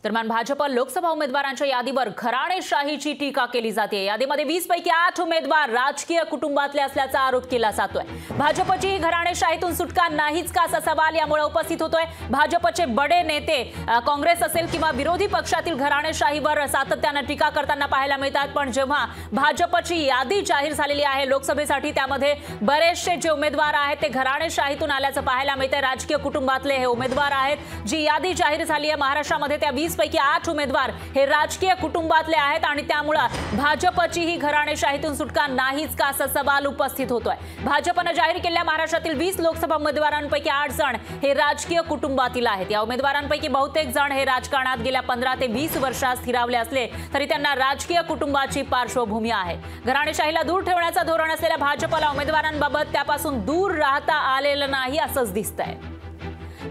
दरम्यान भाजप लोकसभा उमेदवारांच्या यादीवर घराणेशाहीची टीका केली जाते। यादीमध्ये 20 पैकी 8 उमेदवार राजकीय कुटुंबातले असल्याचा आरोप केला जातोय। भाजपची घराणेशाहीतून सुटका नाहीच का असा सवाल यामुळे उपस्थित होतोय। भाजपचे बडे नेते काँग्रेस असेल किंवा विरोधी पक्षातील घराणेशाहीवर सातत्याने टीका करताना पाहायला मिळतात, पण जेव्हा भाजपची यादी जाहीर झालेली आहे लोकसभेसाठी त्यामध्ये बरेचसे जे उमेदवार आहेत ते घराणेशाहीतून आल्याचं पाहायला मिळतंय। राजकीय कुटुंबातले हे उमेदवार आहेत। जी यादी जाहीर झाली आहे महाराष्ट्रामध्ये त्या 20 पैकी 8 उमेदवार हे राजकीय कुटुंबातले आहेत आणि त्यामुळे भाजपची ही घराणेशाहीतून सुटका नाहीच का असा सवाल उपस्थित होतोय। भाजपने जाहीर केलेल्या महाराष्ट्रातील 20 लोकसभा उमेदवारांपैकी 8 जण हे राजकीय कुटुंबातील आहेत। या उमेदवारांपैकी बहुतेक जण हे राजकारणात गेल्या 15 ते 20 वर्षात स्थिरावले असले तरी त्यांना राजकीय कुटुंबाची पार्श्वभूमी आहे। घराणेशाहीला दूर ठेवण्याचा धोरण असलेल्या भाजपला उमेदवारांबाबत त्यापासून दूर राहता आलेलं नाही असंच दिसतंय।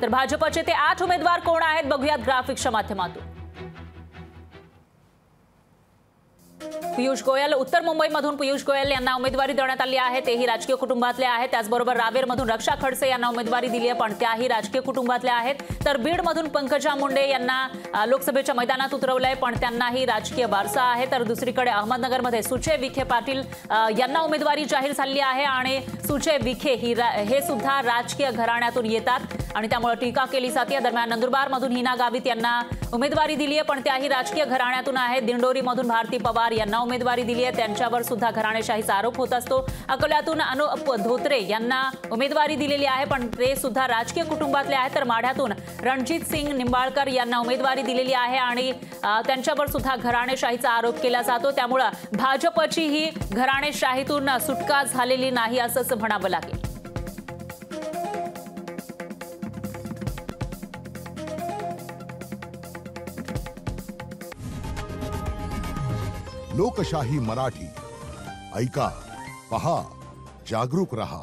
तर भाजपचे ते 8 उमेदवार कोण आहेत बघूयात ग्राफिक्सच्या माध्यमातून। पियुष गोयल, उत्तर मुंबईमधून पियुष गोयल यांना उमेदवारी देण्यात आली आहे, तेही राजकीय कुटुंबातले आहेत। त्याचबरोबर रावेरमधून रक्षा खडसे यांना उमेदवारी दिली आहे, पण त्याही राजकीय कुटुंबातल्या आहेत। तर बीडमधून पंकजा मुंडे यांना लोकसभेच्या मैदानात उतरवलंय, पण त्यांनाही राजकीय वारसा आहे। तर दुसरीकडे अहमदनगरमध्ये सुजय विखे पाटील यांना उमेदवारी जाहीर झाली आहे आणि सुजय विखे हे सुद्धा राजकीय घराण्यातून येतात आणि त्यामुळे टीका केली जाते। दरम्यान नंदुरबारमधून हिना गावित यांना उमेदवारी दिली आहे, पण त्याही राजकीय घराण्यातून आहेत। दिंडोरीमधून भारती पवार यांना उमेदवारी दिली आहे, त्यांच्यावर सुद्धा घराणेशाहीचा आरोप होत असतो। अकोल्यातून अनुप धोत्रे यांना उमेदवारी दिलेली आहे, पण ते सुद्धा राजकीय कुटुंबातले आहेत। तर माढ्यातून रणजित सिंग निंबाळकर यांना उमेदवारी दिलेली आहे आणि त्यांच्यावर सुद्धा घराणेशाहीचा आरोप केला जातो। त्यामुळे भाजपची ही घराणेशाहीतून सुटका झालेली नाही असंच म्हणावं लागेल। लोकशाही मराठी ऐका, पहा, जागरूक रहा।